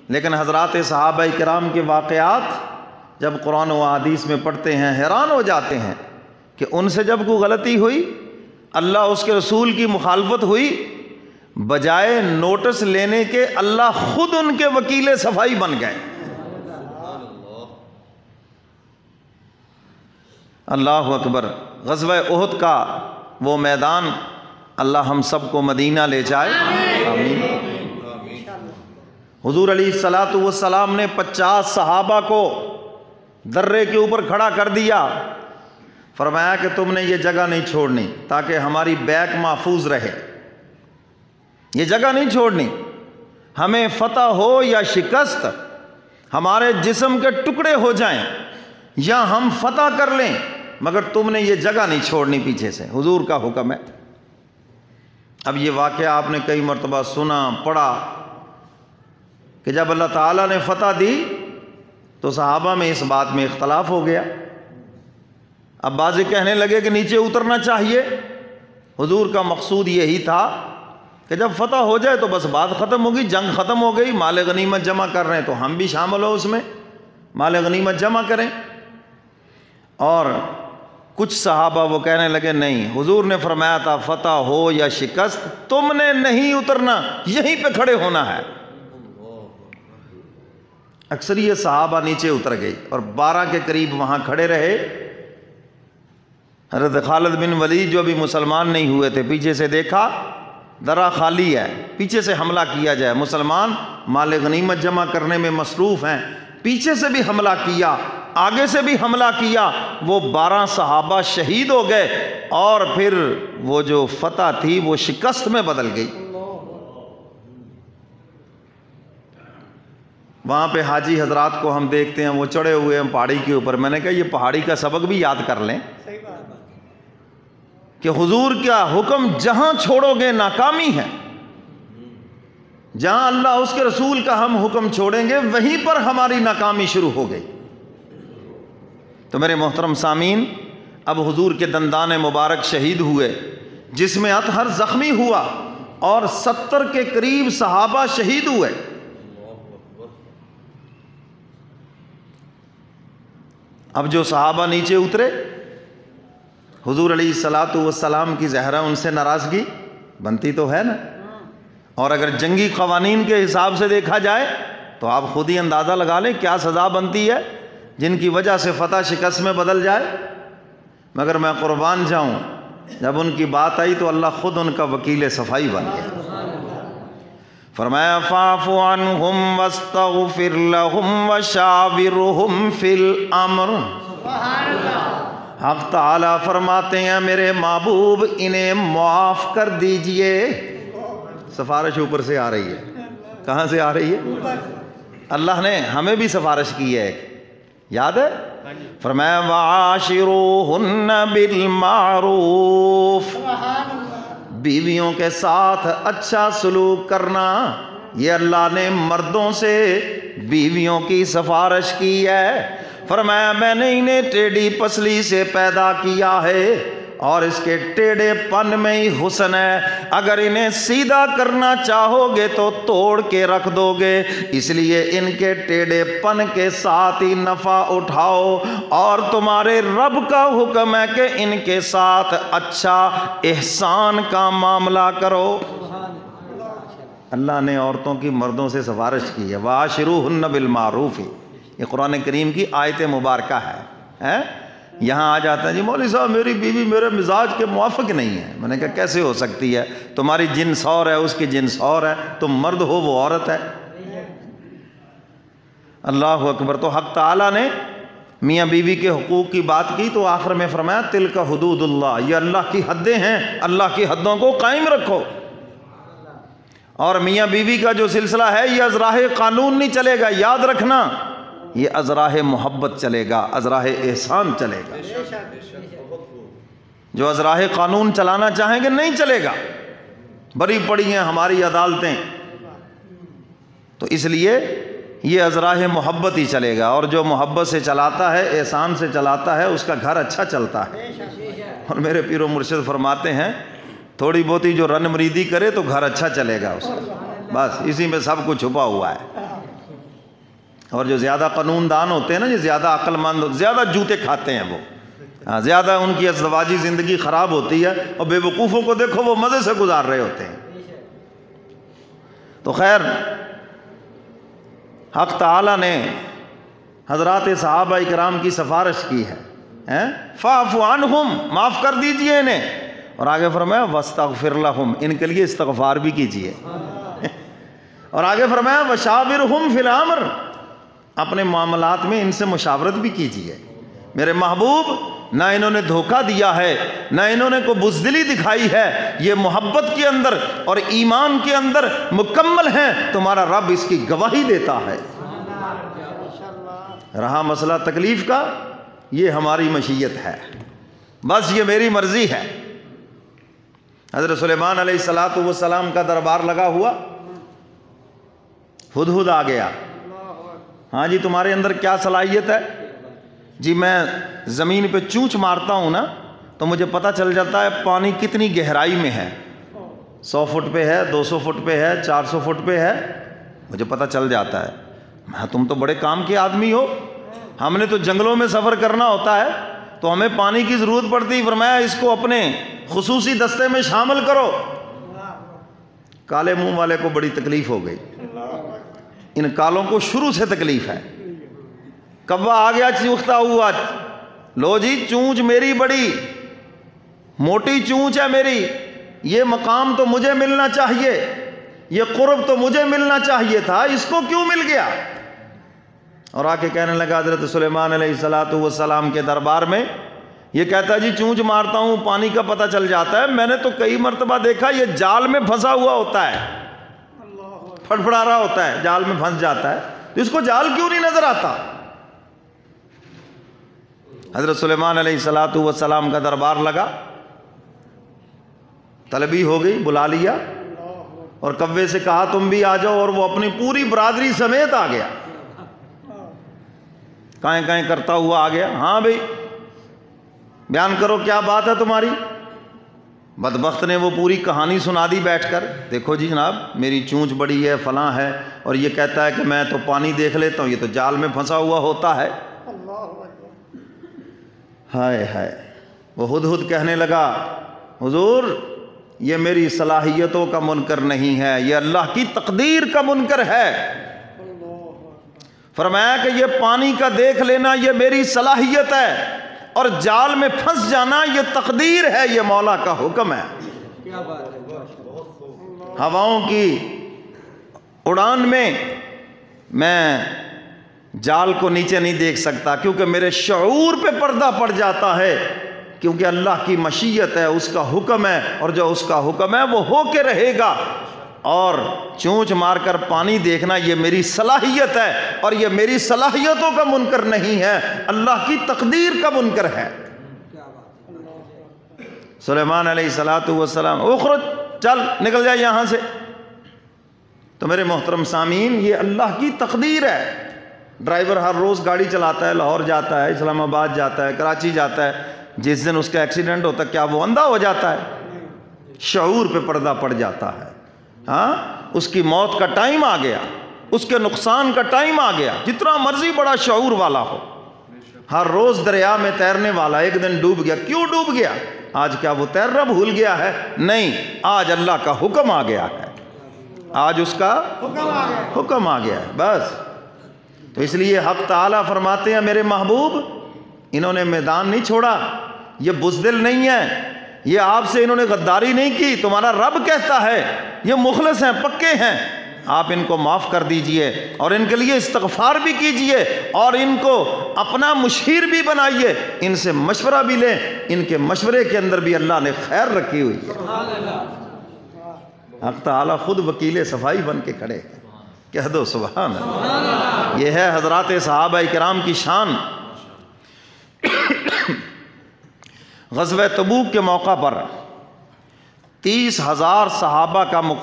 لیکن حضرات صحابہ کرام کے واقعات جب قرآن و حدیث میں پڑھتے ہیں حیران ہو جاتے ہیں کہ ان سے جب کوئی غلطی ہوئی، اللہ اس کے رسول کی مخالفت ہوئی، بجائے نوٹس لینے کے اللہ خود ان کے وکیل صفائی بن گئے۔ اللہ اکبر۔ غزوہ احد کا وہ میدان اللہ ہم سب کو مدینہ لے جائے، آمین۔ حضور علیہ الصلاۃ والسلام نے 50 صحابہ کو درے کے اوپر کھڑا کر دیا، فرمایا کہ تم نے یہ جگہ نہیں چھوڑنی تاکہ ہماری بیک محفوظ رہے، یہ جگہ نہیں چھوڑنی، ہمیں فتح ہو یا شکست، ہمارے جسم کے ٹکڑے ہو جائیں یا ہم فتح کر لیں، مگر تم نے یہ جگہ نہیں چھوڑنی پیچھے سے، حضور کا حکم ہے۔ اب یہ واقعہ آپ نے کئی مرتبہ سنا پڑھا کہ جب اللہ تعالیٰ نے فتح دی تو صحابہ میں اس بات میں اختلاف ہو گیا۔ اب بعض کہنے لگے کہ نیچے اترنا چاہیے، حضور کا مقصود یہی تھا کہ جب فتح ہو جائے تو بس بات ختم ہوگی، جنگ ختم ہو گئی، مال غنیمت جمع کر رہے ہیں تو ہم بھی شامل ہو اس میں، مال غنیمت جمع کریں۔ اور کچھ صحابہ وہ کہنے لگے نہیں، حضور نے فرمایا تھا فتح ہو یا شکست تم نے نہیں اترنا، یہیں پہ کھڑے ہونا ہے۔ اکثریت صحابہ نیچے اتر گئی اور 12 کے قریب وہاں کھڑے رہے۔ حضرت خالد بن ولید جو ابھی مسلمان نہیں ہوئے تھے، پیچھے سے دیکھا درہ خالی ہے، پیچھے سے حملہ کیا جائے، مسلمان مال غنیمت جمع کرنے میں مصروف ہیں، پیچھے سے بھی حملہ کیا، آگے سے بھی حملہ کیا، وہ 12 صحابہ شہید ہو گئے اور پھر وہ جو فتح تھی وہ شکست میں بدل گئی۔ وہاں پہ حاجی حضرات کو ہم دیکھتے ہیں وہ چڑھے ہوئے ہیں پہاڑی کے اوپر، میں نے کہا یہ پہاڑی کا سبق بھی یاد کر لیں کہ حضور کا حکم جہاں چھوڑو گے ناکامی ہے، جہاں اللہ اس کے رسول کا ہم حکم چھوڑیں گے وہیں پر ہماری ناکامی شروع ہو گئی۔ تو میرے محترم سامعین، اب حضور کے دندان مبارک شہید ہوئے، جسم اطہر زخمی ہوا اور 70 کے قریب صحابہ شہید ہوئے۔ اب جو صحابہ نیچے اترے، حضور علیہ الصلاۃ والسلام کی زہرہ ان سے ناراضگی بنتی تو ہے نا، اور اگر جنگی قوانین کے حساب سے دیکھا جائے تو آپ خود ہی اندازہ لگا لیں کیا سزا بنتی ہے جن کی وجہ سے فتح شکست میں بدل جائے۔ مگر میں قربان جاؤں، جب ان کی بات آئی تو اللہ خود ان کا وکیل صفائی بن گیا۔ فرمایا فاعف عنہم واستغفر لہم وشاورہم فی الامر۔ حق تعالیٰ فرماتے ہیں میرے محبوب انہیں معاف کر دیجئے۔ سفارش اوپر سے آ رہی ہے، کہاں سے آ رہی ہے؟ اللہ نے ہمیں بھی سفارش کی ہے، ایک یاد ہے؟ فرمایا وعاشروہن بالمعروف، بیویوں کے ساتھ اچھا سلوک کرنا، یہ اللہ نے مردوں سے بیویوں کی سفارش کی ہے۔ فرمایا میں نے انہیں ٹیڑھی پسلی سے پیدا کیا ہے اور اس کے ٹیڑھے پن میں ہی حسن ہے، اگر انہیں سیدھا کرنا چاہو گے تو توڑ کے رکھ دو گے، اس لیے ان کے ٹیڑھے پن کے ساتھ ہی نفع اٹھاؤ، اور تمہارے رب کا حکم ہے کہ ان کے ساتھ اچھا احسان کا معاملہ کرو۔ اللہ نے عورتوں کی مردوں سے سفارش کی ہے، وَعَاشِرُوهُنَّ بِالْمَعْرُوفِ، یہ قرآن کریم کی آیت مبارکہ ہے۔ یہاں آ جاتا ہے جی مولوی صاحب میری بیوی میرے مزاج کے موافق نہیں ہے، میں نے کہا کیسے ہو سکتی ہے؟ تمہاری جنس اور ہے، اس کی جنس اور ہے، تم مرد ہو وہ عورت ہے۔ اللہ اکبر۔ تو حق تعالیٰ نے میاں بیوی کے حقوق کی بات کی تو آخر میں فرمایا تلک حدود اللہ، یہ اللہ کی حدیں ہیں، اللہ کی حدوں کو قائم رکھو۔ اور میاں بیوی کا جو سلسلہ ہے یہ از راہ قانون نہیں چلے گا، یاد رکھنا، یہ از راہ محبت چلے گا، از راہ احسان چلے گا۔ جو از راہ قانون چلانا چاہیں گے نہیں چلے گا، بری پڑی ہیں ہماری عدالتیں، تو اس لیے یہ از راہ محبت ہی چلے گا، اور جو محبت سے چلاتا ہے، احسان سے چلاتا ہے، اس کا گھر اچھا چلتا ہے۔ اور میرے پیر و مرشد فرماتے ہیں تھوڑی بہتی جو رن مریدی کرے تو گھر اچھا چلے گا اس کا، بس اسی میں سب کچھ چھپا ہوا ہے۔ اور جو زیادہ قانون دان ہوتے ہیں نا، جو زیادہ عقل مند، زیادہ جوتے کھاتے ہیں وہ، زیادہ ان کی ازدواجی زندگی خراب ہوتی ہے، اور بے وقوفوں کو دیکھو وہ مزے سے گزار رہے ہوتے ہیں۔ تو خیر، حق تعالیٰ نے حضرات صحابہ کرام کی سفارش کی ہے، فاعف عنہم، معاف کر دیجئے انہیں، اور آگے فرمایا واستغفر لہم، ان کے لیے استغفار بھی کیجئے، اور آگے فرمایا وشاورہم فی الامر، اپنے معاملات میں ان سے مشاورت بھی کیجئے۔ میرے محبوب، نہ انہوں نے دھوکہ دیا ہے، نہ انہوں نے کوئی بزدلی دکھائی ہے، یہ محبت کے اندر اور ایمان کے اندر مکمل ہیں، تمہارا رب اس کی گواہی دیتا ہے۔ رہا مسئلہ تکلیف کا، یہ ہماری مشیت ہے، بس یہ میری مرضی ہے۔ حضرت سلیمان علیہ السلام کا دربار لگا ہوا، ہدہد آ گیا، ہاں جی تمہارے اندر کیا صلاحیت ہے؟ جی میں زمین پہ چونچ مارتا ہوں نا تو مجھے پتہ چل جاتا ہے پانی کتنی گہرائی میں ہے، 100 فٹ پہ ہے، 200 فٹ پہ ہے، 400 فٹ پہ ہے، مجھے پتہ چل جاتا ہے۔ تم تو بڑے کام کے آدمی ہو، ہم نے تو جنگلوں میں سفر کرنا ہوتا ہے تو ہمیں پانی کی ضرورت پڑتی، فرمایا اس کو اپنے خصوصی دستے میں شامل کرو۔ کالے منہ والے کو بڑی تکلیف ہو گئی، ان کالوں کو شروع سے تکلیف ہے۔ کوا آ گیا چیختا ہوا، لو جی چونچ میری بڑی موٹی چونچ ہے میری، یہ مقام تو مجھے ملنا چاہیے، یہ قرب تو مجھے ملنا چاہیے تھا، اس کو کیوں مل گیا؟ اور آ کے کہنے لگا حضرت سلیمان علیہ السلام کے دربار میں، یہ کہتا ہے جی چونچ مارتا ہوں پانی کا پتہ چل جاتا ہے، میں نے تو کئی مرتبہ دیکھا یہ جال میں پھنسا ہوا ہوتا ہے، پھڑپڑا رہا ہوتا ہے، جال میں پھنس جاتا ہے، تو اس کو جال کیوں نہیں نظر آتا؟ حضرت سلیمان علیہ السلام کا دربار لگا، طلبی ہو گئی، بلا لیا، اور کوے سے کہا تم بھی آ جاؤ، اور وہ اپنی پوری برادری سمیت آ گیا، کائیں کائیں کرتا ہوا آ گیا۔ ہاں بھئی بیان کرو کیا بات ہے تمہاری؟ بدبخت نے وہ پوری کہانی سنا دی بیٹھ کر، دیکھو جی جناب میری چونچ بڑی ہے، فلاں ہے، اور یہ کہتا ہے کہ میں تو پانی دیکھ لیتا ہوں، یہ تو جال میں پھنسا ہوا ہوتا ہے۔ ہائے ہائے، وہ ہدہد کہنے لگا حضور یہ میری صلاحیتوں کا منکر نہیں ہے، یہ اللہ کی تقدیر کا منکر ہے۔ فرمایا کہ یہ پانی کا دیکھ لینا یہ میری صلاحیت ہے، اور جال میں پھنس جانا یہ تقدیر ہے، یہ مولا کا حکم ہے۔ ہواؤں کی اڑان میں جال کو نیچے نہیں دیکھ سکتا، کیونکہ میرے شعور پہ پردہ پڑ جاتا ہے، کیونکہ اللہ کی مشیت ہے، اس کا حکم ہے، اور جو اس کا حکم ہے وہ ہو کے رہے گا۔ اور چونچ مار کر پانی دیکھنا یہ میری صلاحیت ہے، اور یہ میری صلاحیتوں کا منکر نہیں ہے، اللہ کی تقدیر کا منکر ہے۔ سلیمان علیہ السلام اخرج، چل نکل جائے یہاں سے۔ تو میرے محترم سامعین، یہ اللہ کی تقدیر ہے۔ ڈرائیور ہر روز گاڑی چلاتا ہے، لاہور جاتا ہے، اسلام آباد جاتا ہے، کراچی جاتا ہے، جس دن اس کا ایکسیڈنٹ ہوتا ہے کیا وہ اندھا ہو جاتا ہے؟ شعور پہ پردہ پڑ جاتا ہے، ہاں اس کی موت کا ٹائم آ گیا، اس کے نقصان کا ٹائم آ گیا، جتنا مرضی بڑا شعور والا ہو۔ ہر روز دریا میں تیرنے والا ایک دن ڈوب گیا، کیوں ڈوب گیا؟ آج کیا وہ تیرنا بھول گیا ہے؟ نہیں، آج اللہ کا حکم آ گیا ہے، آج اس کا حکم آ گیا ہے، بس۔ تو اس لیے حق تعالیٰ فرماتے ہیں میرے محبوب انہوں نے میدان نہیں چھوڑا، یہ بزدل نہیں ہے، یہ آپ سے انہوں نے غداری نہیں کی، تمہارا رب کہتا ہے یہ مخلص ہیں، پکے ہیں، آپ ان کو معاف کر دیجئے، اور ان کے لیے استغفار بھی کیجئے، اور ان کو اپنا مشیر بھی بنائیے، ان سے مشورہ بھی لیں، ان کے مشورے کے اندر بھی اللہ نے خیر رکھی ہوئی ہے۔ حق تعالیٰ خود وکیل صفائی بن کے کھڑے ہیں، کہہ دو سبحان اللہ۔ یہ ہے حضرات صحابہ کرام کی شان۔ غزوہ تبوک کے موقع پر 30,000 صحابہ کا مقابلہ